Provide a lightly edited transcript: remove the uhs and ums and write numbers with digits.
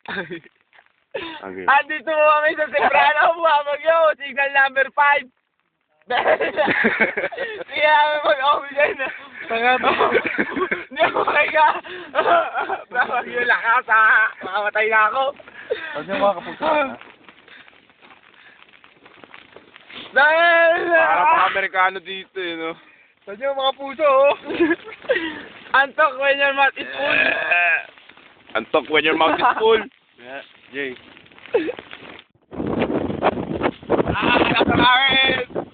Okay. Andito mo kami sa Sembrano, Bagyo, signal number 5. Sige namin mag-office dyan. Hindi ako makahiga. Bagyo, lakas ha. Makamatay na ako. Huwag niyo mga kapuso. Dahil! Para pang Amerikano dito eh, no? Saan yung mga puso, oh? Antok when your mouth is full. Antok when your mouth is full. Yeah, Jay. Nasa langit!